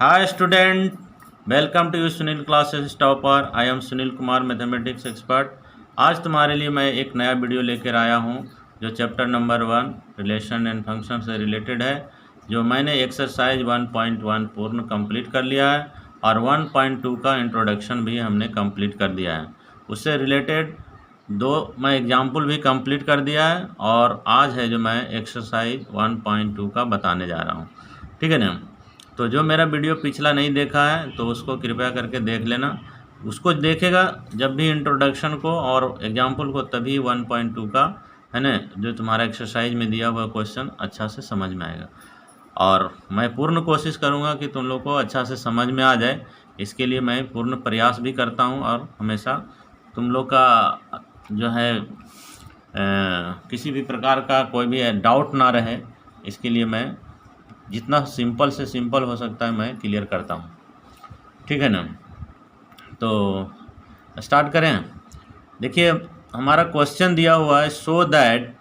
Hi student, welcome to you Sunil classes topper. I am Sunil Kumar mathematics expert. आज तुम्हारे लिए मैं एक नया वीडियो लेकर आया हूँ जो chapter number 1 relation and function से रिलेटेड है, जो मैंने एक्सरसाइज 1.1 पूर्ण कंप्लीट कर लिया है और 1.2 का इंट्रोडक्शन भी हमने कंप्लीट कर दिया है। उससे रिलेटेड मैं एग्जाम्पल भी कंप्लीट कर दिया है और आज है जो मैं एक्सरसाइज 1.2 का बताने जा रहा हूँ। ठीक है ना। तो जो मेरा वीडियो पिछला नहीं देखा है तो उसको कृपया करके देख लेना। उसको देखेगा जब भी इंट्रोडक्शन को और एग्जाम्पल को, तभी 1.2 का है ना जो तुम्हारा एक्सरसाइज में दिया हुआ क्वेश्चन अच्छा से समझ में आएगा। और मैं पूर्ण कोशिश करूँगा कि तुम लोग को अच्छा से समझ में आ जाए। इसके लिए मैं पूर्ण प्रयास भी करता हूँ और हमेशा तुम लोग का जो है किसी भी प्रकार का कोई भी डाउट ना रहे, इसके लिए मैं जितना सिंपल से सिंपल हो सकता है मैं क्लियर करता हूँ। ठीक है ना। तो स्टार्ट करें। देखिए हमारा क्वेश्चन दिया हुआ है, सो दैट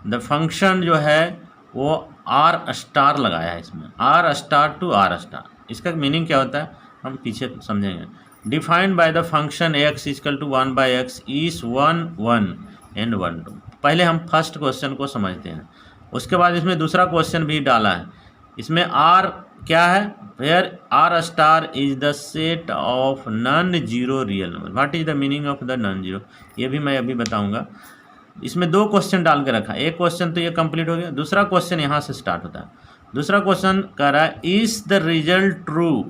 द फंक्शन जो है वो आर स्टार लगाया है इसमें, R star to R star. इसका मीनिंग क्या होता है हम पीछे समझेंगे। Defined by the function x equal to 1/x is 1 1 and 1 2। पहले हम फर्स्ट क्वेश्चन को समझते हैं, उसके बाद इसमें दूसरा क्वेश्चन भी डाला है। इसमें आर क्या है, where R star is the set of non zero real number. What is the meaning of the non zero, ये भी मैं अभी बताऊंगा। इसमें दो क्वेश्चन डाल के रखा, एक क्वेश्चन तो ये कंप्लीट हो गया, दूसरा क्वेश्चन यहाँ से स्टार्ट होता है। दूसरा क्वेश्चन कह रहा है इज द रिजल्ट ट्रू,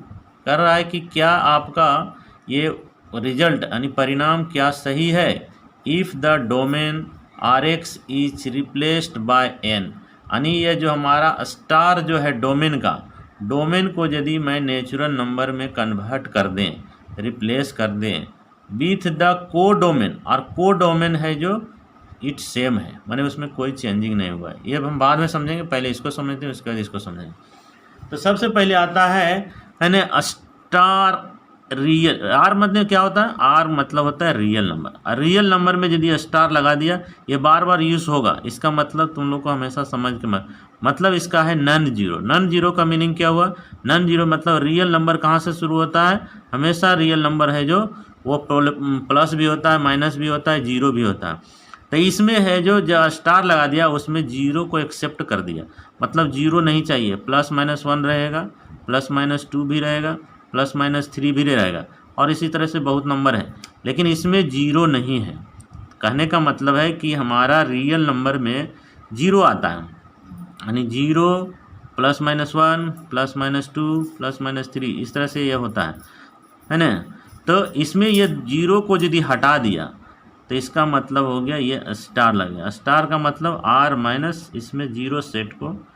कर रहा है कि क्या आपका ये रिजल्ट यानी परिणाम क्या सही है। If the domain R x is replaced by N, यानी ये जो हमारा स्टार जो है डोमेन का, डोमेन को यदि मैं नेचुरल नंबर में कन्वर्ट कर दें, रिप्लेस कर दें विथ द को डोमेन, और को डोमेन है जो इट सेम है, माने उसमें कोई चेंजिंग नहीं हुआ है। ये हम बाद में समझेंगे, पहले इसको समझते हैं उसके बाद इसको समझेंगे। तो सबसे पहले आता है ना स्टार रियल। आर मतलब क्या होता है, आर मतलब होता है रियल नंबर। रियल नंबर में यदि स्टार लगा दिया, ये बार बार यूज़ होगा, इसका मतलब तुम लोग को हमेशा समझ के मतलब इसका है नॉन जीरो। नॉन जीरो का मीनिंग क्या हुआ, नॉन जीरो मतलब रियल नंबर कहाँ से शुरू होता है, हमेशा रियल नंबर है जो वो प्लस भी होता है, माइनस भी होता है, जीरो भी होता है। तो इसमें है जो स्टार लगा दिया उसमें जीरो को एक्सेप्ट कर दिया, मतलब जीरो नहीं चाहिए, प्लस माइनस 1 रहेगा, प्लस माइनस 2 भी रहेगा, प्लस माइनस 3 भी रहेगा, और इसी तरह से बहुत नंबर है, लेकिन इसमें जीरो नहीं है। कहने का मतलब है कि हमारा रियल नंबर में जीरो आता है, यानी zero plus minus 1 plus minus 2 plus minus 3, इस तरह से ये होता है ना। तो इसमें ये जीरो को यदि हटा दिया तो इसका मतलब हो गया ये स्टार लग गया। स्टार का मतलब आर माइनस, इसमें जीरो सेट को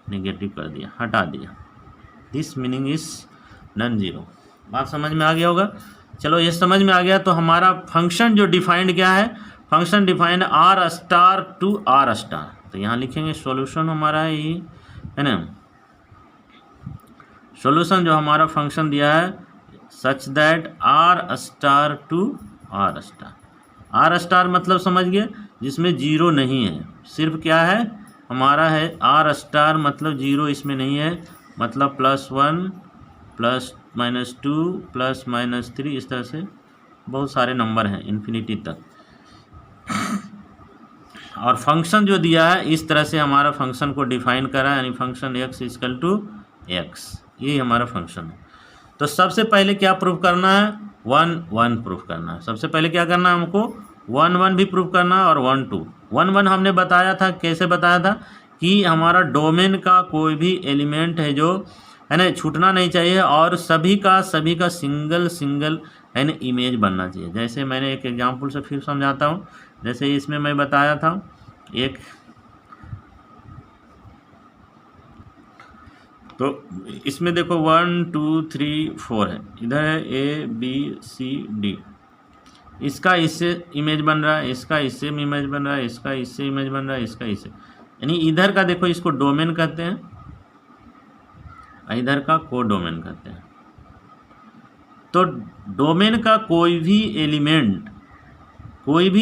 नेगेटिव कर दिया, हटा दिया। This meaning is non zero. बात समझ में आ गया होगा। चलो ये समझ में आ गया तो हमारा फंक्शन जो डिफाइंड क्या है, function defined R star to R star. तो यहाँ लिखेंगे सॉल्यूशन हमारा है ना। सॉल्यूशन जो हमारा फंक्शन दिया है such that R star to R star. R star मतलब समझ गए, जिसमें जीरो नहीं है, सिर्फ क्या है हमारा है आर स्टार, मतलब जीरो इसमें नहीं है, मतलब plus 1 plus minus 2 plus minus 3, इस तरह से बहुत सारे नंबर हैं इन्फिनिटी तक। और फंक्शन जो दिया है इस तरह से हमारा फंक्शन को डिफाइन करा है, यानी function x equal to x, ये हमारा फंक्शन है। तो सबसे पहले क्या प्रूफ करना है, 1 1 प्रूफ करना है। सबसे पहले क्या करना है हमको, 1 1 भी प्रूफ करना है और 1 2। 1 1 हमने बताया था, कैसे बताया था कि हमारा डोमेन का कोई भी एलिमेंट है जो है ना छूटना नहीं चाहिए, और सभी का सिंगल सिंगल है ना इमेज बनना चाहिए। जैसे मैंने एक एग्जांपल से फिर समझाता हूँ। जैसे इसमें मैं बताया था एक, तो इसमें देखो 1 2 3 4 है, इधर है ए बी सी डी, इसका इससे इमेज बन रहा है, इसका इससे इमेज बन रहा है, इसका इससे इमेज बन रहा है, इसका इससे, यानी इधर का देखो इसको डोमेन कहते हैं, इधर का को डोमेन कहते हैं। तो डोमेन का कोई भी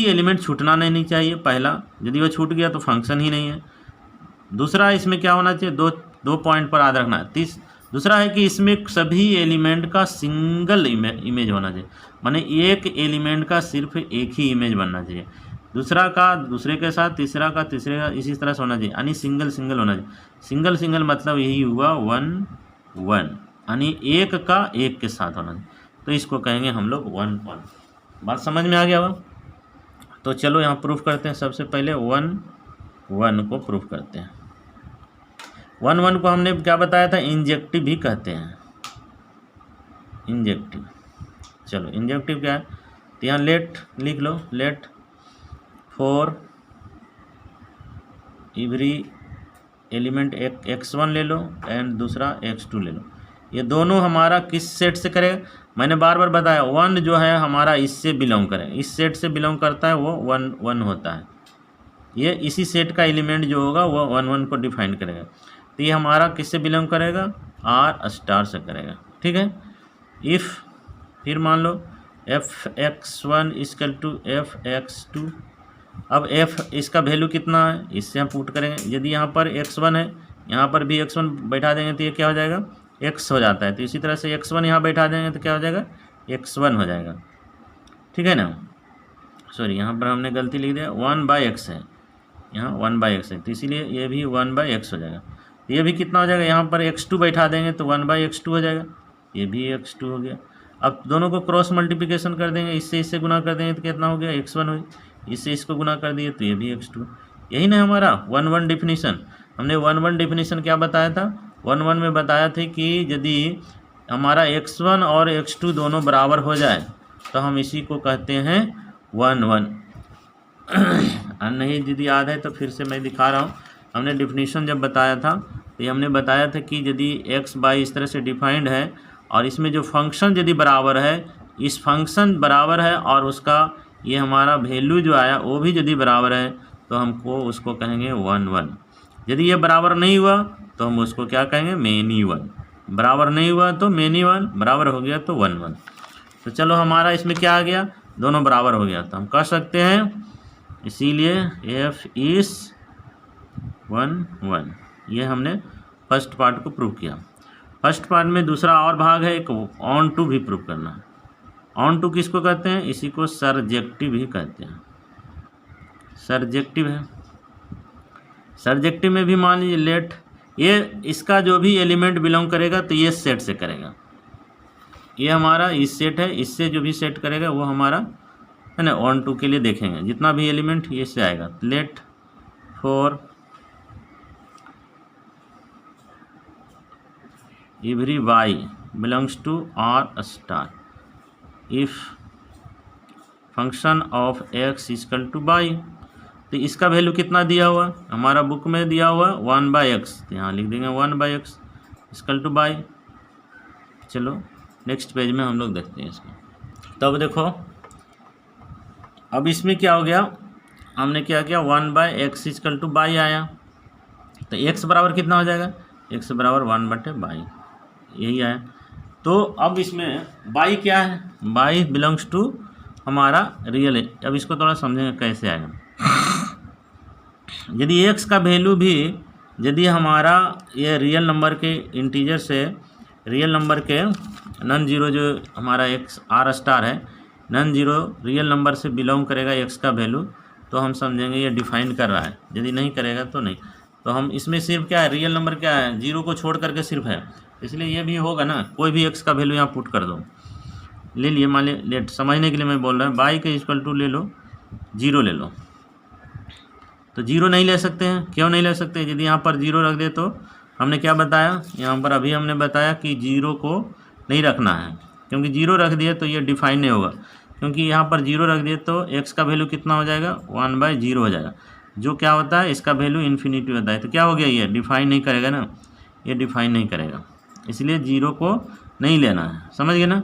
एलिमेंट छूटना नहीं चाहिए, पहला, यदि वो छूट गया तो फंक्शन ही नहीं है। दूसरा इसमें क्या होना चाहिए, दो पॉइंट पर याद रखना है। दूसरा है कि इसमें सभी एलिमेंट का सिंगल इमेज होना चाहिए, माने एक एलिमेंट का सिर्फ एक ही इमेज बनना चाहिए, दूसरा का दूसरे के साथ, तीसरा का तीसरे का, इसी तरह से होना चाहिए, यानी सिंगल सिंगल होना चाहिए। सिंगल सिंगल मतलब यही हुआ 1 1, यानी एक का एक के साथ होना चाहिए, तो इसको कहेंगे हम लोग 1 1। बात समझ में आ गया हुआ? तो चलो यहाँ प्रूफ करते हैं। सबसे पहले 1 1 को प्रूफ करते हैं। 1 1 को हमने क्या बताया था, इंजेक्टिव भी कहते हैं, इंजेक्टिव। चलो इंजेक्टिव क्या है, तो यहाँ लेट लिख लो, let for every element x1 ले लो एंड दूसरा x2 ले लो। ये दोनों हमारा किस सेट से करेगा, मैंने बार बार बताया 1 जो है हमारा इससे बिलोंग करेगा, इस सेट से बिलोंग करता है, वो 1 1 होता है। ये इसी सेट का एलिमेंट जो होगा वो 1 1 को डिफाइन करेगा। तो ये हमारा किससे बिलोंग करेगा, R स्टार से करेगा, ठीक है। इफ़ फिर मान लो f(x1) = f(x2), अब f इसका वैल्यू कितना है, इससे हम पुट करेंगे। यदि यहाँ पर x1 है, यहाँ पर भी x1 बैठा देंगे तो ये क्या हो जाएगा, x हो जाता है। तो इसी तरह से x1 यहाँ बैठा देंगे तो क्या हो जाएगा, x1 हो जाएगा, ठीक है ना। सॉरी यहाँ पर हमने गलती लिख दिया, 1/x है, यहाँ 1/x है, तो इसीलिए ये भी 1/x हो जाएगा। ये भी कितना हो जाएगा, यहाँ पर x2 बैठा देंगे तो 1/x2 हो जाएगा, ये भी x2 हो गया। अब दोनों को क्रॉस मल्टीप्लिकेशन कर देंगे, इससे इससे गुना कर देंगे तो कितना हो गया, x1 हो, इससे इसको गुना कर दिए तो ये भी x2। यही ना हमारा 1 1 डिफिनीशन। हमने 1 1 डिफिनीशन क्या बताया था, 1 1 में बताया था कि यदि हमारा x1 और x2 दोनों बराबर हो जाए तो हम इसी को कहते हैं 1 1। नहीं यदि याद है तो फिर से मैं दिखा रहा हूँ। हमने डिफिनीशन जब बताया था तो हमने बताया था कि यदि x बाई इस तरह से डिफाइंड है और इसमें जो फंक्शन यदि बराबर है, इस फंक्शन बराबर है और उसका ये हमारा वैल्यू जो आया वो भी यदि बराबर है तो हमको उसको कहेंगे 1 1। यदि ये बराबर नहीं हुआ तो हम उसको क्या कहेंगे, मेनी 1। बराबर नहीं हुआ तो मेनी 1, बराबर हो गया तो 1 1। तो चलो हमारा इसमें क्या आ गया, दोनों बराबर हो गया, तो हम कह सकते हैं इसीलिए f इज़ 1 1। ये हमने फर्स्ट पार्ट को प्रूव किया। फर्स्ट पार्ट में दूसरा और भाग है, एक ऑन टू भी प्रूव करना है। ऑन टू किसको कहते हैं, इसी को सरजेक्टिव भी कहते हैं, सरजेक्टिव है। सरजेक्टिव में भी मान लीजिए लेट, ये इसका जो भी एलिमेंट बिलोंग करेगा तो ये सेट से करेगा, ये हमारा इस सेट है, इससे जो भी सेट करेगा वो हमारा है ना। ऑन टू के लिए देखेंगे जितना भी एलिमेंट ये से आएगा, let for every y belongs to R star if function of x = y। तो इसका वैल्यू कितना दिया हुआ, हमारा बुक में दिया हुआ 1/x, तो यहाँ लिख देंगे 1/x = y। चलो नेक्स्ट पेज में हम लोग देखते हैं इसको। तब देखो अब इसमें क्या हो गया, हमने क्या किया, 1/x = y आया, तो x बराबर कितना हो जाएगा, x बराबर 1/y, यही आया। तो अब इसमें y क्या है, y बिलोंग्स टू हमारा रियल है। अब इसको थोड़ा समझेंगे कैसे आएगा। यदि x का वैल्यू भी यदि हमारा ये रियल नंबर के इंटीजर से, रियल नंबर के नॉन जीरो जो हमारा x R स्टार है, नॉन जीरो रियल नंबर से बिलोंग करेगा x का वैल्यू, तो हम समझेंगे ये डिफाइन कर रहा है। यदि नहीं करेगा तो नहीं। तो हम इसमें सिर्फ क्या है, रियल नंबर क्या है, जीरो को छोड़ करके सिर्फ है, इसलिए ये भी होगा ना, कोई भी x का वैल्यू यहाँ पुट कर दो। ले लिए, मान लिया, लेट समझने के लिए मैं बोल रहा हूँ, y के = ले लो 0 ले लो। तो 0 नहीं ले सकते हैं, क्यों नहीं ले सकते, यदि यहाँ पर 0 रख दे तो हमने क्या बताया, यहाँ पर अभी हमने बताया कि 0 को नहीं रखना है, क्योंकि 0 रख दिए तो ये डिफाइन नहीं होगा। क्योंकि यहाँ पर 0 रख दिए तो x का वैल्यू कितना हो जाएगा, 1/0 हो जाएगा, जो क्या होता है इसका वैल्यू इन्फिनिटी होता है। तो क्या हो गया, ये डिफाइन नहीं करेगा ना, ये डिफाइन नहीं करेगा, इसलिए 0 को नहीं लेना है, समझ गए ना।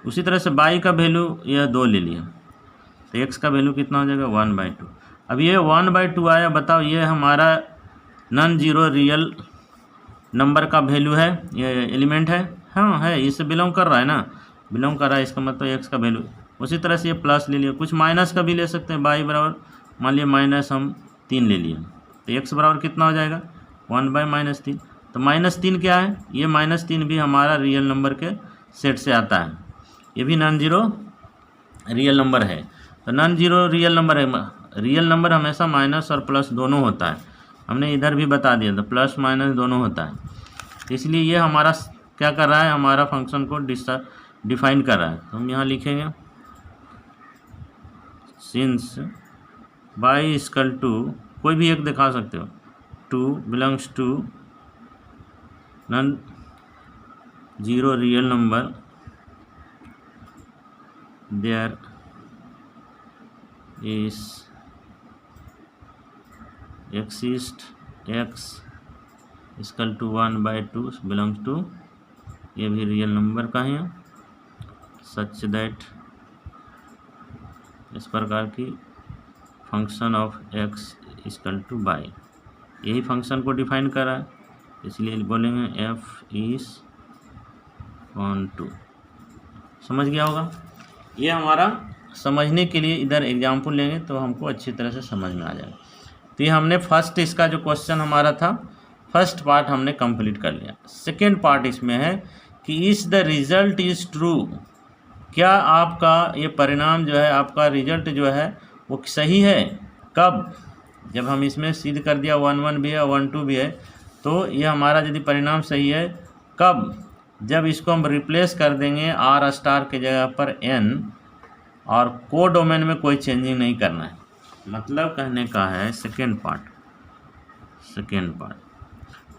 उसी तरह से y का वैल्यू यह 2 ले लिया, तो x का वैल्यू कितना हो जाएगा, 1/2। अब ये 1/2 आया, बताओ ये हमारा नॉन जीरो रियल नंबर का वैल्यू है, ये एलिमेंट है, हाँ है, इससे बिलोंग कर रहा है ना, बिलोंग कर रहा है, इसका मतलब x का वैल्यू। उसी तरह से ये प्लस ले लिया, कुछ माइनस का भी ले सकते हैं, y बराबर मान लिया माइनस हम 3 ले लिए, तो x बराबर कितना हो जाएगा, 1/-3। तो तो -3 क्या है, ये -3 भी हमारा रियल नंबर के सेट से आता है, ये भी नॉन जीरो रियल नंबर है। तो नॉन जीरो रियल नंबर है, रियल नंबर हमेशा माइनस और प्लस दोनों होता है, हमने इधर भी बता दिया था प्लस माइनस दोनों होता है। इसलिए ये हमारा क्या कर रहा है, हमारा फंक्शन को डिफाइन कर रहा है। तो हम यहाँ लिखेंगे सिंस बाई इक्वल टू, कोई भी एक दिखा सकते हो, 2 belongs to non zero real number there is exist x equal to 1/2 belongs to, ये भी रियल नंबर का है, सच दैट इस प्रकार की function of x equal to by, यही फंक्शन को डिफाइन कर रहा है, इसलिए बोलेंगे f इज 1/2। समझ गया होगा। ये हमारा समझने के लिए इधर एग्जाम्पल लेंगे तो हमको अच्छी तरह से समझ में आ जाएगा। तो ये हमने फर्स्ट, इसका जो क्वेश्चन हमारा था फर्स्ट पार्ट हमने कंप्लीट कर लिया। सेकेंड पार्ट इसमें है कि is the result is true, क्या आपका ये परिणाम जो है, आपका रिजल्ट जो है वो सही है। कब, जब हम इसमें सिद्ध कर दिया 1 भी है 1 भी है, तो ये हमारा यदि परिणाम सही है कब, जब इसको हम रिप्लेस कर देंगे आर स्टार के जगह पर n, और को डोमेन में कोई चेंजिंग नहीं करना है। मतलब कहने का है सेकेंड पार्ट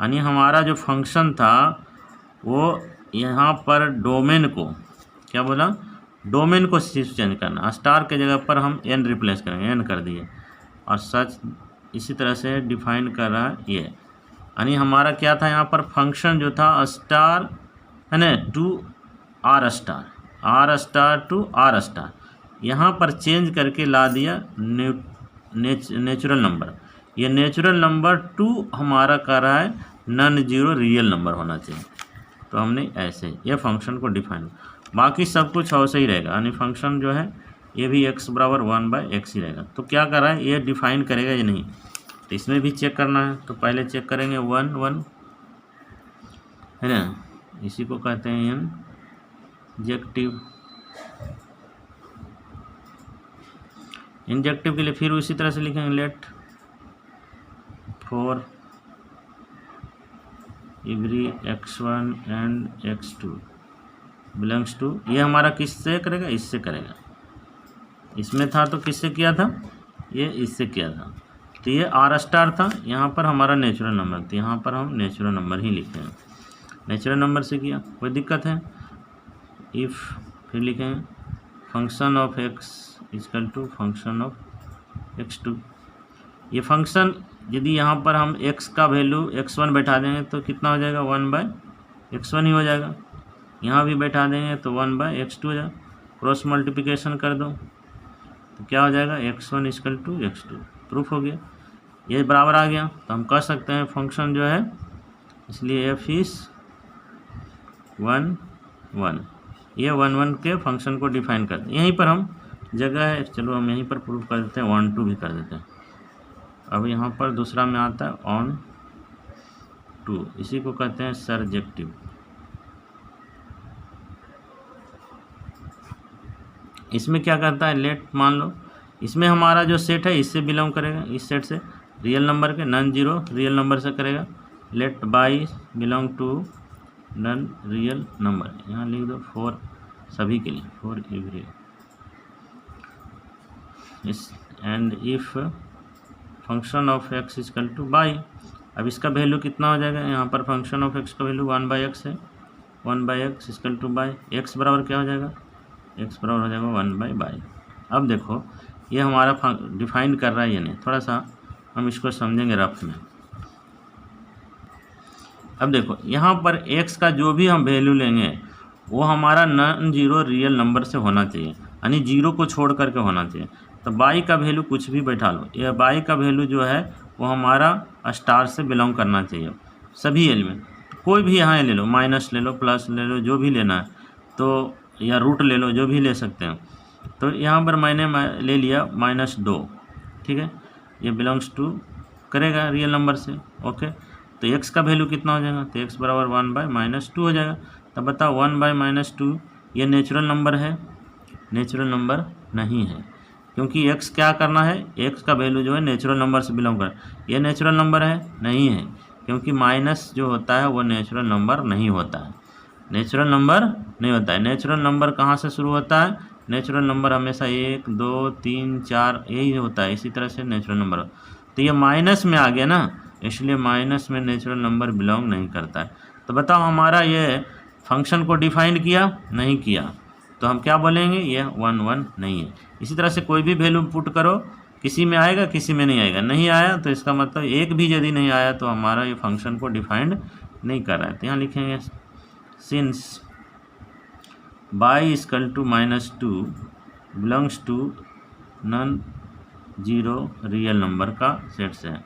यानी हमारा जो फंक्शन था वो यहाँ पर डोमेन को, क्या बोला, डोमेन को सिर्फ चेंज करना, स्टार के जगह पर हम n रिप्लेस करेंगे, n कर दिए, और सच इसी तरह से डिफाइन कर रहा है ये। यानी हमारा क्या था यहाँ पर फंक्शन जो था स्टार है ना to R star to R star, यहाँ पर चेंज करके ला दिया नेचुरल नंबर। ये नेचुरल नंबर 2 हमारा कर रहा है नॉन जीरो रियल नंबर होना चाहिए, तो हमने ऐसे ये फंक्शन को डिफाइन, बाकी सब कुछ ऐसे ही रहेगा। यानी फंक्शन जो है ये भी x बराबर 1/x ही रहेगा। तो क्या कर रहा है, ये डिफाइन करेगा या नहीं, तो इसमें भी चेक करना है। तो पहले चेक करेंगे 1 1 है ना, इसी को कहते हैं इंजेक्टिव के लिए फिर उसी तरह से लिखेंगे let for every x1 and x2 belongs to, ये हमारा किससे करेगा, इससे करेगा। इसमें था तो किससे किया था, ये इससे किया था, तो ये आर स्टार था, यहाँ पर हमारा नेचुरल नंबर, तो यहाँ पर हम नेचुरल नंबर ही लिखे हैं, नेचुरल नंबर से किया, कोई दिक्कत है। इफ़ फिर लिखेंगे function of x equal to function of x2। ये फंक्शन यदि यहाँ पर हम x का वैल्यू x1 बैठा देंगे तो कितना हो जाएगा, 1/x1 ही हो जाएगा। यहाँ भी बैठा देंगे तो 1/x2 हो जाएगा। क्रॉस मल्टीप्लिकेशन कर दो तो क्या हो जाएगा, x1 equal to x2। Proof हो गया, ये बराबर आ गया। तो हम कह सकते हैं फंक्शन जो है, इसलिए f इज़ 1 1, ये 1 1 के फंक्शन को डिफाइन करते हैं। यहीं पर हम जगह है, चलो हम यहीं पर प्रूफ कर देते हैं, 1 2 भी कर देते हैं। अब यहाँ पर दूसरा में आता है ऑन टू, इसी को कहते हैं सरजेक्टिव। इसमें क्या करता है, लेट मान लो इसमें हमारा जो सेट है इससे बिलोंग करेगा, इस सेट से रियल नंबर के नॉन जीरो रियल नंबर से करेगा। Let y belong to non real number, यहाँ लिख दो फॉर सभी के लिए, फॉर एवरी इस, and if function of x equal to y. अब इसका वैल्यू कितना हो जाएगा, यहाँ पर फंक्शन ऑफ x का वैल्यू 1/x है, 1/x equal to by, x बराबर क्या हो जाएगा, x बराबर हो जाएगा 1/बाई। अब देखो ये हमारा डिफाइन कर रहा है या नहीं, थोड़ा सा हम इसको समझेंगे रफ में। अब देखो यहाँ पर x का जो भी हम वैल्यू लेंगे वो हमारा नॉन जीरो रियल नंबर से होना चाहिए, यानी जीरो को छोड़ करके होना चाहिए। तो बाई का वैल्यू कुछ भी बैठा लो, ये बाई का वैल्यू जो है वो हमारा स्टार से बिलोंग करना चाहिए, सभी एलिमेंट, कोई भी यहाँ ले लो, माइनस ले लो, प्लस ले लो, जो भी लेना है, तो या रूट ले लो, जो भी ले सकते हैं। तो यहाँ पर मैंने ले लिया -2, ठीक है, ये बिलोंग्स टू करेगा रियल नंबर से, ओके। तो x का वैल्यू कितना हो जाएगा, तो x बराबर 1/-2 हो जाएगा। तब बताओ 1/-2 ये नेचुरल नंबर है? नेचुरल नंबर नहीं है, क्योंकि x क्या करना है, x का वैल्यू जो है नेचुरल नंबर से बिलोंग कर। ये नेचुरल नंबर है? नहीं है, क्योंकि माइनस जो होता है वो नेचुरल नंबर नहीं होता है। नेचुरल नंबर नहीं होता है। नेचुरल नंबर कहाँ से शुरू होता है? नेचुरल नंबर हमेशा 1, 2, 3, 4 यही होता है। इसी तरह से नेचुरल नंबर, तो ये माइनस में आ गया ना, इसलिए माइनस में नेचुरल नंबर बिलोंग नहीं करता है। तो बताओ हमारा ये फंक्शन को डिफाइन किया? नहीं किया, तो हम क्या बोलेंगे, ये 1 1 नहीं है। इसी तरह से कोई भी वैल्यू पुट करो, किसी में आएगा किसी में नहीं आएगा। नहीं आया तो इसका मतलब एक भी यदि नहीं आया तो हमारा ये फंक्शन को डिफाइंड नहीं कर रहा है। तो यहाँ लिखेंगे since y = -2 belongs to non zero real number का सेट से है,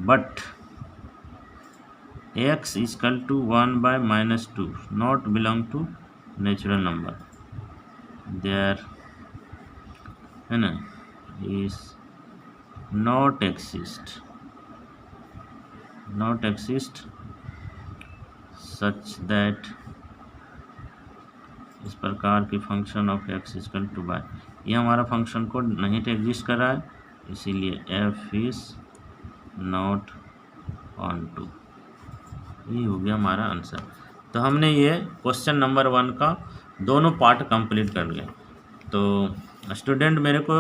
but x = 1/-2 not belong to natural number, there है ना, is not exist such that इस प्रकार की फंक्शन ऑफ x = y, ये हमारा फंक्शन को नहीं तो एग्जिस्ट कर रहा है, इसीलिए f is not onto. यही हो गया हमारा आंसर। तो हमने ये क्वेश्चन नंबर 1 का दोनों पार्ट कंप्लीट कर लिए। तो स्टूडेंट, मेरे को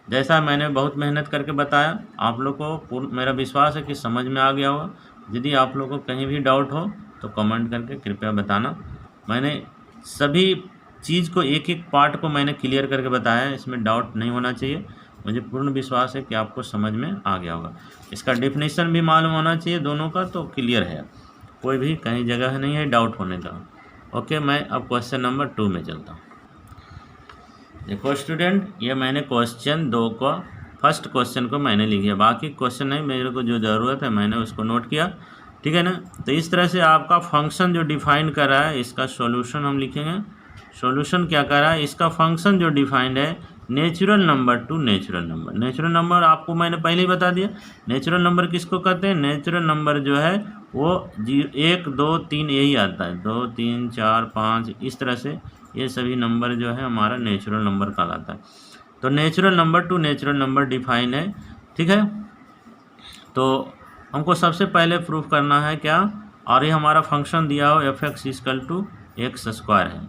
जैसा मैंने बहुत मेहनत करके बताया, आप लोग को मेरा विश्वास है कि समझ में आ गया होगा। यदि आप लोग को कहीं भी डाउट हो तो कमेंट करके कृपया बताना। मैंने सभी चीज़ को एक एक पार्ट को मैंने क्लियर करके बताया है, इसमें डाउट नहीं होना चाहिए। मुझे पूर्ण विश्वास है कि आपको समझ में आ गया होगा। इसका डेफिनेशन भी मालूम होना चाहिए दोनों का, तो क्लियर है, कोई भी कहीं जगह नहीं है डाउट होने का। ओके, मैं अब क्वेश्चन नंबर 2 में चलता हूँ। देखो स्टूडेंट, ये मैंने क्वेश्चन 2 का फर्स्ट क्वेश्चन को मैंने लिख दिया, बाकी क्वेश्चन नहीं, मेरे को जो ज़रूरत है मैंने उसको नोट किया, ठीक है ना। तो इस तरह से आपका फंक्शन जो डिफाइन कर रहा है, इसका सॉल्यूशन हम लिखेंगे। सॉल्यूशन क्या कर रहा है, इसका फंक्शन जो डिफाइंड है natural number two natural number. Natural number आपको मैंने पहले ही बता दिया। नेचुरल नंबर किसको कहते हैं? नेचुरल नंबर जो है वो 1, 2, 3 यही आता है, 2, 3, 4, 5 इस तरह से ये सभी नंबर जो है हमारा नेचुरल नंबर कहलाता है। तो natural number two natural number define है, ठीक है। तो हमको सबसे पहले प्रूफ करना है क्या, और ये हमारा फंक्शन दिया हो f(x) = x² है।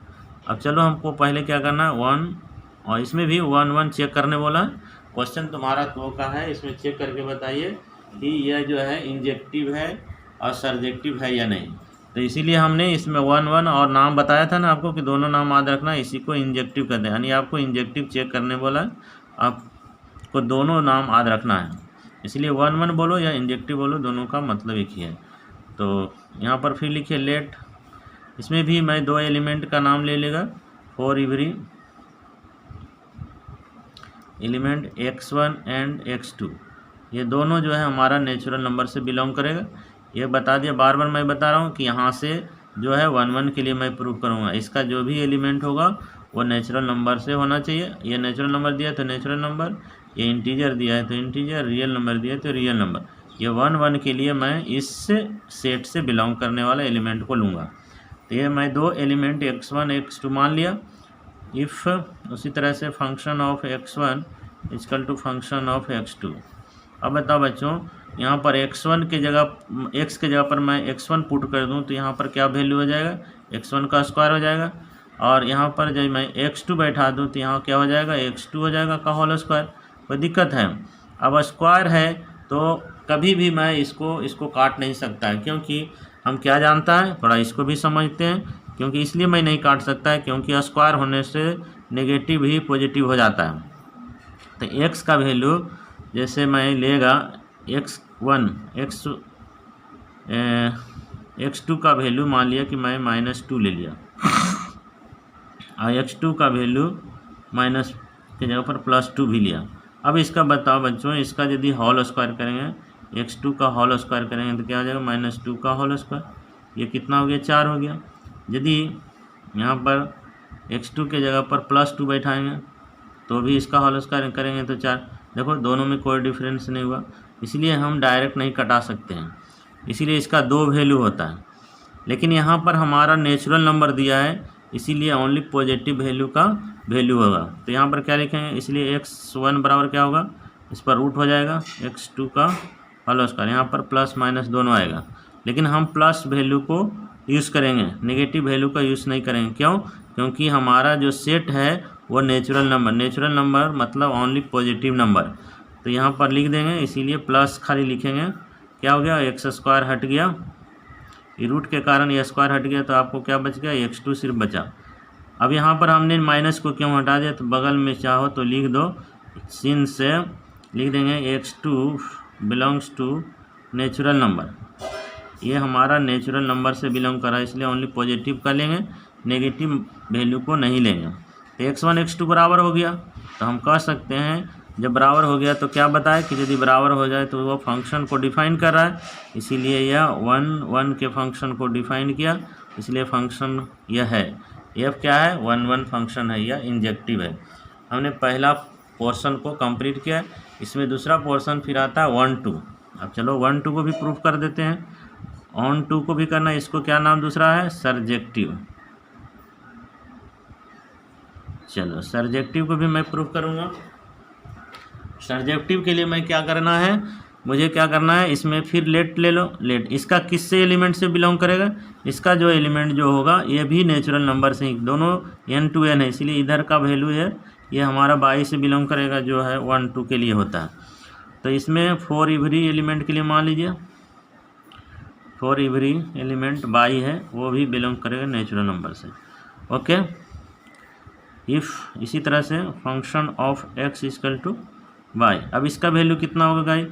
अब चलो हमको पहले क्या करना है, 1, और इसमें भी 1 1 चेक करने बोला। क्वेश्चन तुम्हारा 2 का है, इसमें चेक करके बताइए कि यह जो है इंजेक्टिव है और सर्जेक्टिव है या नहीं। तो इसीलिए हमने इसमें 1 1 और नाम बताया था ना आपको कि दोनों नाम याद रखना, इसी को इंजेक्टिव कहते हैं, यानी आपको इंजेक्टिव चेक करने बोला, आपको दोनों नाम याद रखना है। इसलिए 1 1 बोलो या इंजेक्टिव बोलो, दोनों का मतलब एक ही है। तो यहाँ पर फिर लिखिए लेट, इसमें भी मैं 2 एलिमेंट का नाम ले लेगा, for every element x1 and x2, ये दोनों जो है हमारा नेचुरल नंबर से बिलोंग करेगा। ये बता दिया, बार बार मैं बता रहा हूँ कि यहाँ से जो है 1 1 के लिए मैं प्रूव करूँगा, इसका जो भी एलिमेंट होगा वो नेचुरल नंबर से होना चाहिए। ये नेचुरल नंबर दिया तो नेचुरल नंबर, ये इंटीजर दिया है तो इंटीजर, रियल नंबर दिया है तो रियल नंबर। ये 1 1 के लिए मैं इस सेट से बिलोंग करने वाला एलिमेंट को लूँगा। तो ये मैं 2 एलिमेंट x1 x2 मान लिया। इफ़ उसी तरह से function of x1 = function of x2। अब बताओ बच्चों, यहाँ पर x1 के जगह x के जगह पर मैं x1 पुट कर दूँ तो यहाँ पर क्या वैल्यू हो जाएगा, x1 का स्क्वायर हो जाएगा। और यहाँ पर जब मैं x2 बैठा दूँ तो यहाँ क्या हो जाएगा, x2 हो जाएगा का होल स्क्वायर। कोई दिक्कत है? अब स्क्वायर है तो कभी भी मैं इसको काट नहीं सकता है, क्योंकि हम क्या जानता है, थोड़ा इसको भी समझते हैं। क्योंकि इसलिए मैं नहीं काट सकता है क्योंकि स्क्वायर होने से नेगेटिव ही पॉजिटिव हो जाता है। तो x का वैल्यू जैसे मैं लेगा x1 x2 का वैल्यू मान लिया कि मैं -2 ले लिया, और x2 का वैल्यू माइनस के जगह पर +2 भी लिया। अब इसका बताओ बच्चों, इसका यदि होल स्क्वायर करेंगे, x2 का होल स्क्वायर करेंगे तो क्या हो जाएगा, -2 का होल स्क्वायर। ये कितना हो गया, 4 हो गया। यदि यहाँ पर x2 के जगह पर +2 बैठाएंगे तो भी इसका होल स्क्वायर करेंगे तो 4। देखो दोनों में कोई डिफरेंस नहीं हुआ, इसलिए हम डायरेक्ट नहीं कटा सकते हैं। इसीलिए इसका 2 वैल्यू होता है। लेकिन यहाँ पर हमारा नेचुरल नंबर दिया है, इसीलिए ओनली पॉजिटिव वैल्यू का वैल्यू होगा। तो यहाँ पर क्या लिखेंगे, इसलिए x1 बराबर क्या होगा, इस पर रूट हो जाएगा x2 का होल स्क्वायर, यहाँ पर प्लस माइनस दोनों आएगा। लेकिन हम प्लस वैल्यू को यूज़ करेंगे, नेगेटिव वैल्यू का यूज़ नहीं करेंगे। क्यों? क्योंकि हमारा जो सेट है वो नेचुरल नंबर मतलब ओनली पॉजिटिव नंबर। तो यहाँ पर लिख देंगे, इसीलिए प्लस खाली लिखेंगे। क्या हो गया, x² हट गया, ये रूट के कारण ये स्क्वायर हट गया, तो आपको क्या बच गया, x2 सिर्फ बचा। अब यहाँ पर हमने माइनस को क्यों हटा दिया, तो बगल में चाहो तो लिख दो, सिन से लिख देंगे x2 belongs to natural number. ये हमारा नेचुरल नंबर से बिलोंग करा, इसलिए ओनली पॉजिटिव का लेंगे, नेगेटिव वैल्यू को नहीं लेंगे। तो x1 x2 बराबर हो गया, तो हम कह सकते हैं जब बराबर हो गया तो क्या बताए कि यदि बराबर हो जाए तो वो फंक्शन को डिफाइन कर रहा है, इसीलिए यह 1 के फंक्शन को डिफाइन किया, इसलिए फंक्शन यह है। f क्या है, 1 फंक्शन है, यह इंजेक्टिव है। हमने पहला पोर्शन को कंप्लीट किया, इसमें दूसरा पोर्शन फिर आता है 1 2। अब चलो 1 2 को भी प्रूफ कर देते हैं, ऑन 2 को भी करना। इसको क्या नाम दूसरा है, सरजेक्टिव। चलो सरजेक्टिव को भी मैं प्रूफ करूँगा। सरजेक्टिव के लिए मैं क्या करना है, मुझे क्या करना है, इसमें फिर लेट ले लो। लेट इसका किससे एलिमेंट से बिलोंग करेगा, इसका जो एलिमेंट जो होगा ये भी नेचुरल नंबर से ही, दोनों n to n है, इसलिए इधर का वैल्यू है ये हमारा बाई से बिलोंग करेगा, जो है 1 2 के लिए होता है। तो इसमें फॉर एवरी एलिमेंट के लिए मान लीजिए, फॉर एवरी एलिमेंट बाई है, वो भी बिलोंग करेगा नेचुरल नंबर से। ओके, इफ़ इसी तरह से function of x equal to y. अब इसका वैल्यू कितना होगा गाइस,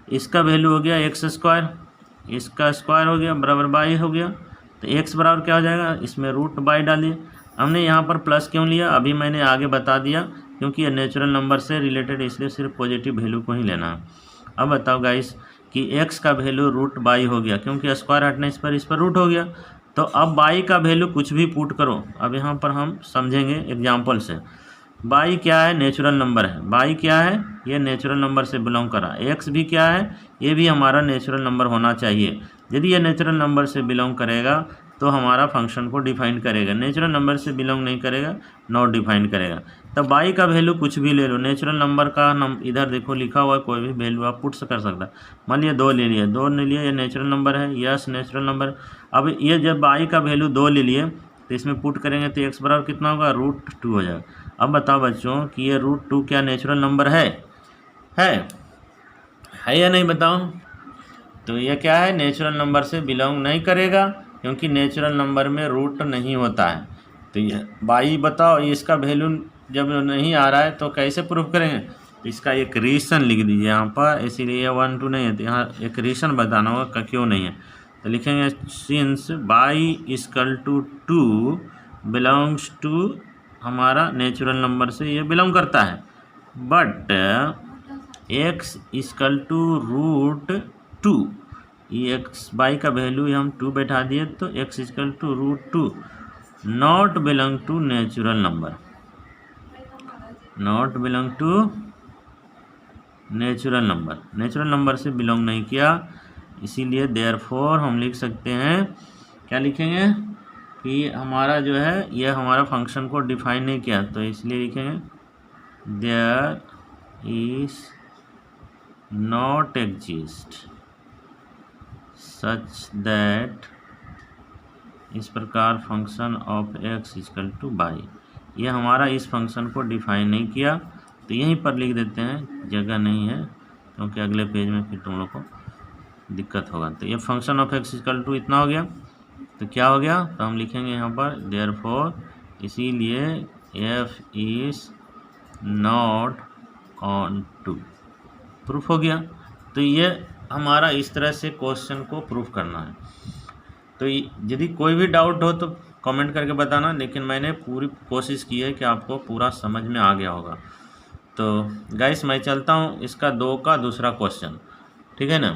इसका वैल्यू हो गया x², इसका स्क्वायर हो गया बराबर बाई हो गया। तो x बराबर क्या हो जाएगा, इसमें रूट बाई डालिए। हमने यहाँ पर प्लस क्यों लिया, अभी मैंने आगे बता दिया, क्योंकि ये नेचुरल नंबर से रिलेटेड, इसलिए सिर्फ पॉजिटिव वैल्यू को ही लेना है। अब बताओ गाइस कि x का वैल्यू रूट बाई हो गया, क्योंकि स्क्वायर हटने इस पर रूट हो गया। तो अब बाई का वैल्यू कुछ भी पुट करो, अब यहाँ पर हम समझेंगे एग्जाम्पल से। बाई क्या है, नेचुरल नंबर है, बाई क्या है, ये नेचुरल नंबर से बिलोंग करा। एक्स भी क्या है, ये भी हमारा नेचुरल नंबर होना चाहिए। यदि ये नेचुरल नंबर से बिलोंग करेगा तो हमारा फंक्शन को डिफाइन करेगा, नेचुरल नंबर से बिलोंग नहीं करेगा, नॉट डिफाइन करेगा। तो बाई का वैल्यू कुछ भी ले लो, नेचुरल नंबर का इधर देखो लिखा हुआ है, कोई भी वैल्यू आप पुट कर सकता है। मान लिया 2 ले लिया, 2 ले लिया, ये नेचुरल नंबर है, यस नेचुरल नंबर। अब ये जब बाई का वैल्यू 2 ले लिए तो इसमें पुट करेंगे तो x बराबर कितना होगा, √2 हो जाएगा। अब बताओ बच्चों कि ये √2 क्या नेचुरल नंबर है या नहीं, बताओ। तो ये क्या है, नेचुरल नंबर से बिलोंग नहीं करेगा, क्योंकि नेचुरल नंबर में रूट नहीं होता है। तो ये बाई बताओ, इसका वैल्यू जब नहीं आ रहा है तो कैसे प्रूफ करेंगे, तो इसका एक रीज़न लिख दीजिए यहाँ पर, इसीलिए 1 2 नहीं है, तो यहाँ एक रीज़न बताना होगा क्यों नहीं है। तो लिखेंगे since y equal to 2 belongs to, हमारा नेचुरल नंबर से ये बिलोंग करता है, बट x इक्वल टू √2, ये एक्स बाई का वैल्यू हम 2 बैठा दिए, तो x equal to √2 not belong to natural number, not belong to natural number, natural number से बिलोंग नहीं किया। इसीलिए देयरफॉर हम लिख सकते हैं, क्या लिखेंगे कि हमारा जो है ये हमारा फंक्शन को डिफाइन नहीं किया, तो इसलिए लिखेंगे there is not exist such that, इस प्रकार function of x equal to y, ये हमारा इस फंक्शन को डिफाइन नहीं किया। तो यहीं पर लिख देते हैं, जगह नहीं है क्योंकि अगले पेज में फिर तुम लोग को दिक्कत होगा। तो ये function of x equal to इतना हो गया, तो क्या हो गया, तो हम लिखेंगे यहाँ पर देयरफॉर, इसीलिए f is not on 2, proof हो गया। तो ये हमारा इस तरह से क्वेश्चन को प्रूफ करना है। तो यदि कोई भी डाउट हो तो कमेंट करके बताना, लेकिन मैंने पूरी कोशिश की है कि आपको पूरा समझ में आ गया होगा। तो गाइस मैं चलता हूँ, इसका 2 का दूसरा क्वेश्चन, ठीक है ना।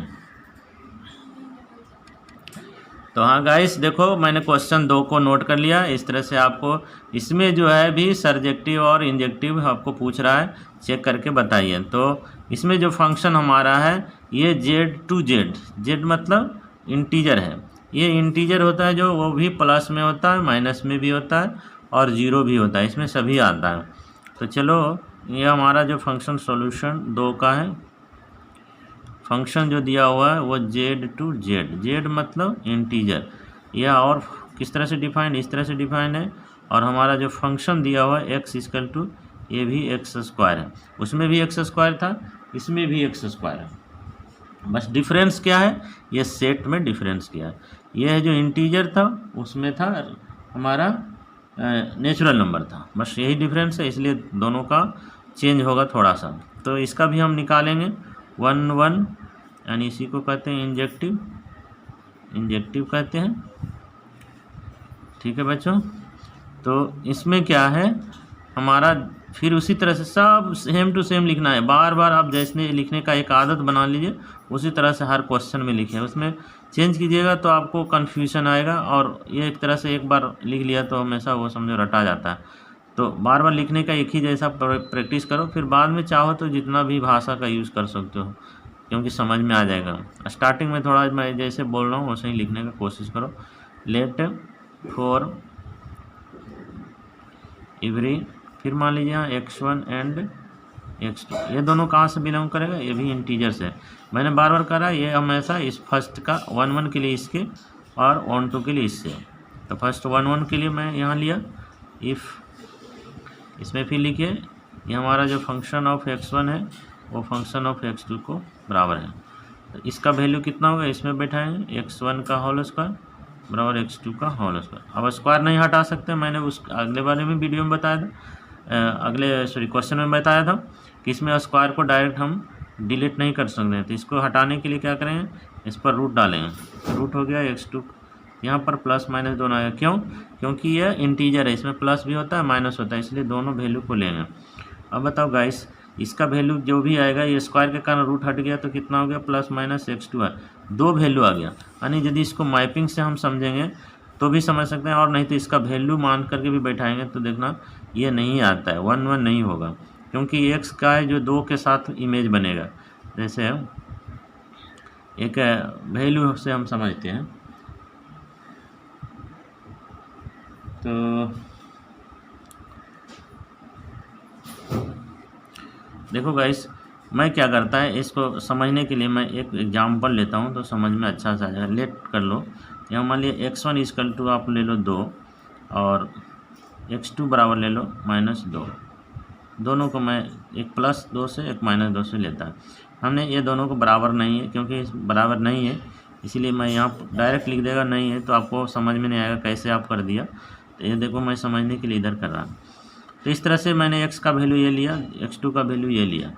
तो हाँ गाइस देखो, मैंने क्वेश्चन 2 को नोट कर लिया। इस तरह से आपको इसमें जो है भी सरजेक्टिव और इंजेक्टिव आपको पूछ रहा है, चेक करके बताइए। तो इसमें जो फंक्शन हमारा है ये z to z, z मतलब इंटीजर है। ये इंटीजर होता है जो वो भी प्लस में होता है, माइनस में भी होता है और ज़ीरो भी होता है, इसमें सभी आता है। तो चलो ये हमारा जो फंक्शन सॉल्यूशन 2 का है, फंक्शन जो दिया हुआ है वो जेड टू जेड, जेड मतलब इंटीजर, यह और किस तरह से डिफाइंड, इस तरह से डिफाइंड है। और हमारा जो फंक्शन दिया हुआ है एक्स इक्वल टू, ये भी एक्स स्क्वायर है, उसमें भी एक्स स्क्वायर था, इसमें भी एक्स स्क्वायर है। बस डिफरेंस क्या है, ये सेट में डिफरेंस क्या है, ये है जो इंटीजर था उसमें था हमारा नेचुरल नंबर था, बस यही डिफरेंस है, इसलिए दोनों का चेंज होगा थोड़ा सा। तो इसका भी हम निकालेंगे 1 1, यानी इसी को कहते हैं इंजेक्टिव, इंजेक्टिव कहते हैं। ठीक है बच्चों, तो इसमें क्या है हमारा, फिर उसी तरह से सब सेम टू सेम लिखना है, बार बार आप जैसे लिखने का एक आदत बना लीजिए, उसी तरह से हर क्वेश्चन में लिखें, उसमें चेंज कीजिएगा तो आपको कन्फ्यूजन आएगा। और ये एक तरह से एक बार लिख लिया तो हमेशा वो समझो रटा जाता है। तो बार बार लिखने का एक ही जैसा प्रैक्टिस करो, फिर बाद में चाहो तो जितना भी भाषा का यूज़ कर सकते हो, क्योंकि समझ में आ जाएगा। स्टार्टिंग में थोड़ा मैं जैसे बोल रहा हूँ वैसे ही लिखने का कोशिश करो। लेट फॉर एवरी, फिर मान लीजिए यहाँ x1 एंड x2, ये दोनों कहाँ से बिलोंग करेगा, ये भी इंटीजर से। मैंने बार बार करा, ये हमेशा इस फर्स्ट का 1 1 के लिए इसके और 1 2 के लिए इससे। तो फर्स्ट 1 1 के लिए मैं यहाँ लिया इफ़, इसमें फिर लिखिए ये हमारा जो फंक्शन ऑफ x1 है वो फंक्शन ऑफ x2 को बराबर है। तो इसका वैल्यू कितना होगा, इसमें बैठाएंगे x1 का होल स्क्वायर बराबर x2 का होल स्क्वायर। अब स्क्वायर नहीं हटा सकते, मैंने उस अगले बारे में वीडियो में बताया था, क्वेश्चन में बताया था कि इसमें स्क्वायर को डायरेक्ट हम डिलीट नहीं कर सकते हैं। तो इसको हटाने के लिए क्या करेंगे, इस पर रूट डालेंगे, रूट हो गया x2, यहाँ पर प्लस माइनस दोनों आएगा। क्यों, क्योंकि यह इंटीजर है, इसमें प्लस भी होता है माइनस होता है, इसलिए दोनों वैल्यू को लेंगे। अब बताओ गाइस, इसका वैल्यू जो भी आएगा, ये स्क्वायर के कारण रूट हट गया तो कितना हो गया, प्लस माइनस x2 है, 2 वैल्यू आ गया। यानी यदि इसको मैपिंग से हम समझेंगे तो भी समझ सकते हैं, और नहीं तो इसका वैल्यू मान करके भी बैठाएंगे तो देखना ये नहीं आता है, 1 1 नहीं होगा, क्योंकि x का है जो 2 के साथ इमेज बनेगा। जैसे एक वैल्यू से हम समझते हैं, तो देखो गाइस, मैं क्या करता है इसको समझने के लिए मैं एक एग्जांपल लेता हूँ तो समझ में अच्छा सा आ जाएगा। लेट कर लो, यहाँ मान लिया x1 इक्वल टू आप ले लो 2 और x2 बराबर ले लो -2, दोनों को मैं एक +2 से एक -2 से लेता है। हमने ये दोनों को बराबर नहीं है, क्योंकि बराबर नहीं है इसीलिए मैं यहाँ डायरेक्ट लिख देगा, नहीं है तो आपको समझ में नहीं आएगा कैसे आप कर दिया। तो ये देखो मैं समझने के लिए इधर कर रहा हूँ। तो इस तरह से मैंने x का वैल्यू ये लिया, x2 का वैल्यू ये लिया,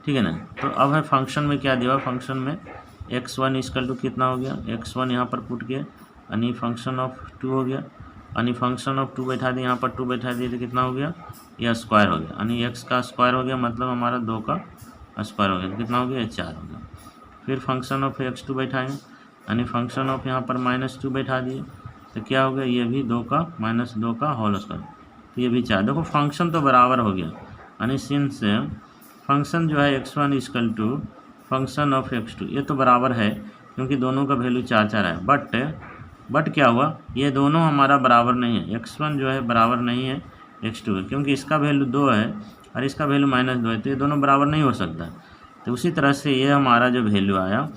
ठीक है ना। तो अब है फंक्शन में क्या दिया, फंक्शन में x1 इक्वल टू कितना हो गया, x1 यहाँ पर पुट किया, यानी फंक्शन ऑफ 2 हो गया, यानी फंक्शन ऑफ 2 बैठा दिए, यहाँ पर 2 बैठा दिए तो कितना हो गया, यह स्क्वायर हो गया, यानी x का स्क्वायर हो गया, मतलब हमारा 2 का स्क्वायर हो गया, तो कितना हो गया, 4 हो गया। फिर फंक्शन ऑफ x2 बैठाएंगे, यानी फंक्शन ऑफ यहाँ पर -2 बैठा दिए तो क्या हो गया, ये भी 2 का -2 का होल स्क्वायर, तो ये भी 4। देखो फंक्शन तो बराबर हो गया, यानी सिंस फंक्शन जो है x1 equal to function of x2, ये तो बराबर है क्योंकि दोनों का वैल्यू 4 4 है। बट क्या हुआ, ये दोनों हमारा बराबर नहीं है, x1 जो है बराबर नहीं है x2 है, क्योंकि इसका वैल्यू 2 है और इसका वैल्यू -2 है, तो ये दोनों बराबर नहीं हो सकता। तो उसी तरह से ये हमारा जो वैल्यू आया,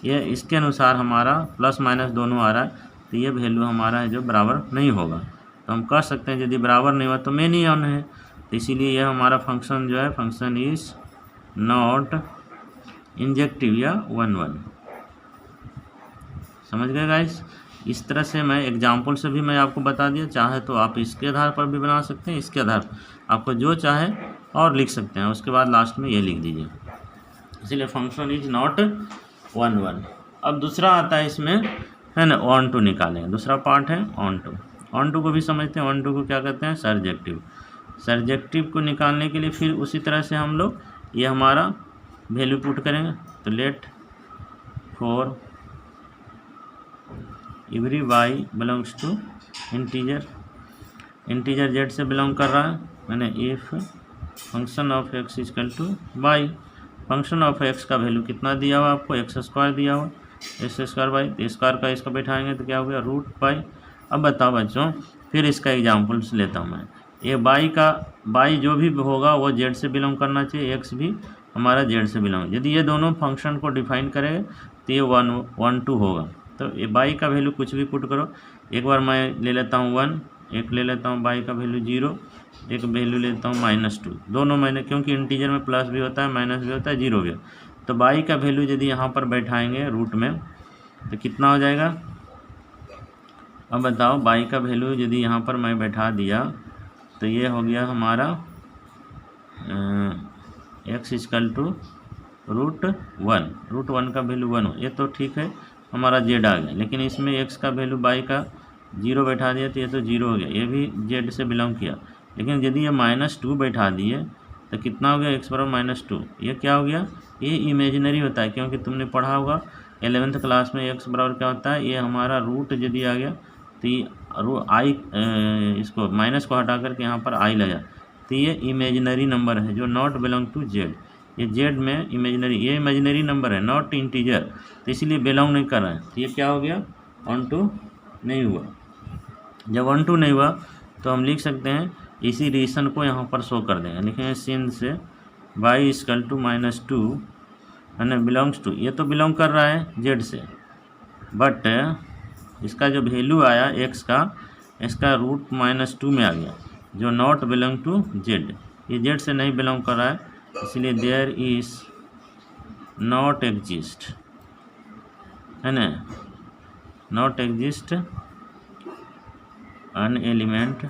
ये इसके अनुसार हमारा प्लस माइनस दोनों आ रहा है, तो ये वैल्यू हमारा है जो बराबर नहीं होगा। तो हम कह सकते हैं यदि बराबर नहीं हुआ तो मेन ही ऑन है, तो इसीलिए यह हमारा फंक्शन जो है फंक्शन इज नॉट इंजेक्टिव या 1 1। समझ गए गाइस। इस तरह से मैं एग्जाम्पल से भी मैं आपको बता दिया, चाहे तो आप इसके आधार पर भी बना सकते हैं, इसके आधार पर आपको जो चाहे और लिख सकते हैं, उसके बाद लास्ट में ये लिख दीजिए। इसीलिए फंक्शन इज नॉट 1 1। अब दूसरा आता है इसमें, है ना, ऑन टू निकालें, दूसरा पार्ट है ऑन टू। ऑन टू को भी समझते हैं, ऑन टू को क्या कहते हैं, सर्जेक्टिव। सर्जेक्टिव को निकालने के लिए फिर उसी तरह से हम लोग ये हमारा वैल्यू पुट करेंगे। तो let for every y belongs to integer, integer z से बिलोंग कर रहा है, मैंने if function of x equal to y, function of x का वैल्यू कितना दिया हुआ आपको, x² दिया हुआ, एक्स स्क्वायर बाई, तो स्क्वायर का इसका बैठाएंगे तो क्या हो गया रूट पाई। अब बताओ बच्चों, फिर इसका एग्जाम्पल्स लेता हूँ मैं। ये बाई जो भी होगा वो जेड से बिलोंग करना चाहिए, एक्स भी हमारा जेड से बिलोंग। यदि ये दोनों फंक्शन को डिफाइन करेंगे तो ये 1 1 2 होगा। तो ये बाई का वैल्यू कुछ भी पुट करो। एक बार मैं ले लेता हूँ 1, एक ले लेता हूँ बाई का वैल्यू 0, एक वैल्यू लेता हूँ -2। दोनों मैंने, क्योंकि इंटीजर में प्लस भी होता है माइनस भी होता है 0 भी। तो बाई का वैल्यू यदि यहाँ पर बैठाएंगे रूट में तो कितना हो जाएगा। अब बताओ बाई का वैल्यू यदि यहाँ पर मैं बैठा दिया तो ये हो गया हमारा x इक्वल टू √1 का वैल्यू 1 हो। ये तो ठीक है, हमारा जेड आ गया। लेकिन इसमें x का वैल्यू बाई का 0 बैठा दिया तो ये तो 0 हो गया, ये भी जेड से बिलोंग किया। लेकिन यदि ये -2 बैठा दिए तो कितना हो गया, x बराबर -2। ये क्या हो गया, ये इमेजिनरी होता है, क्योंकि तुमने पढ़ा होगा 11th क्लास में x बराबर क्या होता है, ये हमारा रूट यदि आ गया तो ये आई, इसको माइनस को हटा करके यहाँ पर आई लगा तो ये इमेजिनरी नंबर है जो नॉट बिलोंग टू जेड। ये जेड में इमेजिनरी, ये इमेजिनरी नंबर है नॉट इंटीजर, तो इसीलिए बिलोंग नहीं कर रहा है। तो ये क्या हो गया 1 2 नहीं हुआ। जब 1 2 नहीं हुआ तो हम लिख सकते हैं इसी रीजन को यहाँ पर शो कर देंगे। लिखेंगे सिंस y इक्वल टू -2 है ना बिलोंग्स टू, ये तो बिलोंग कर रहा है जेड से, बट इसका जो वैल्यू आया x का, इसका √-2 में आ गया जो नॉट बिलोंग टू जेड। ये जेड से नहीं बिलोंग कर रहा है, इसलिए देयर इज नॉट एग्जिस्ट, है ना, नॉट एग्जिस्ट एन एलिमेंट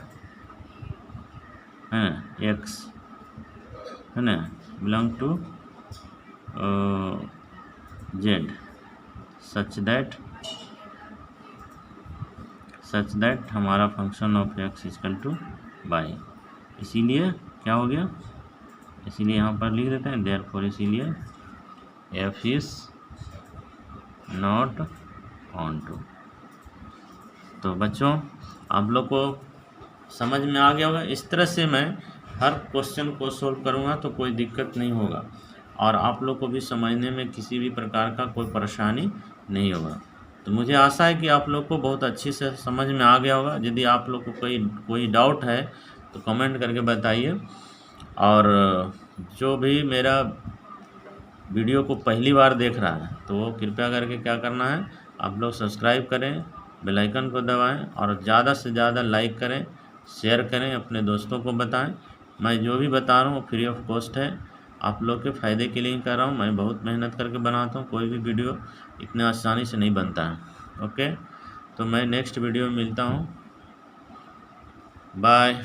है ना x, है ना belong to Z such that हमारा function of x equal to y. इसीलिए क्या हो गया, इसीलिए यहाँ पर लिख देते हैं देयरफॉर, इसीलिए f is not onto. तो बच्चों आप लोग को समझ में आ गया होगा। इस तरह से मैं हर क्वेश्चन को सोल्व करूँगा तो कोई दिक्कत नहीं होगा और आप लोग को भी समझने में किसी भी प्रकार का कोई परेशानी नहीं होगा। तो मुझे आशा है कि आप लोग को बहुत अच्छी से समझ में आ गया होगा। यदि आप लोग को कोई डाउट है तो कमेंट करके बताइए, और जो भी मेरा वीडियो को पहली बार देख रहा है तो वो कृपया करके क्या करना है, आप लोग सब्सक्राइब करें, बेल आइकन को दबाएं और ज़्यादा से ज़्यादा लाइक करें, शेयर करें, अपने दोस्तों को बताएं। मैं जो भी बता रहा हूँ वो फ्री ऑफ कॉस्ट है, आप लोग के फ़ायदे के लिए ही कर रहा हूँ। मैं बहुत मेहनत करके बनाता हूँ, कोई भी वीडियो इतने आसानी से नहीं बनता है। ओके, तो मैं नेक्स्ट वीडियो में मिलता हूँ, बाय।